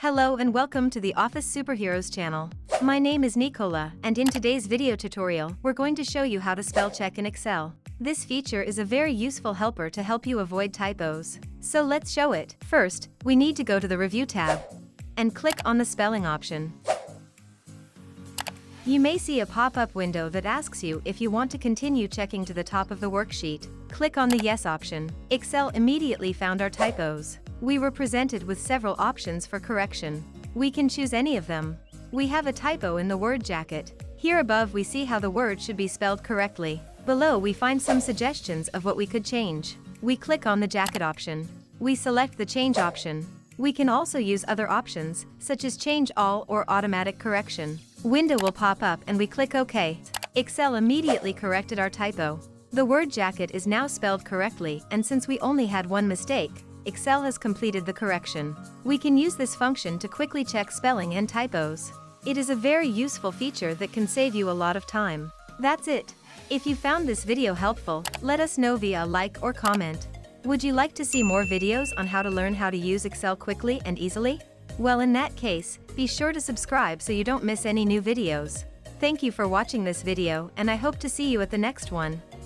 Hello and welcome to the Office Superheroes channel. My name is Nicola, and in today's video tutorial, we're going to show you how to spell check in Excel. This feature is a very useful helper to help you avoid typos. So let's show it. First, we need to go to the Review tab and click on the spelling option. You may see a pop-up window that asks you if you want to continue checking to the top of the worksheet. Click on the Yes option. Excel immediately found our typos. We were presented with several options for correction. We can choose any of them. We have a typo in the word jacket. Here above we see how the word should be spelled correctly. Below we find some suggestions of what we could change. We click on the jacket option. We select the change option. We can also use other options, such as change all or automatic correction. Window will pop up and we click OK. Excel immediately corrected our typo. The word jacket is now spelled correctly, and since we only had one mistake, Excel has completed the correction. We can use this function to quickly check spelling and typos. It is a very useful feature that can save you a lot of time. That's it. If you found this video helpful, let us know via a like or comment. Would you like to see more videos on how to learn how to use Excel quickly and easily? Well, in that case, be sure to subscribe so you don't miss any new videos. Thank you for watching this video, and I hope to see you at the next one.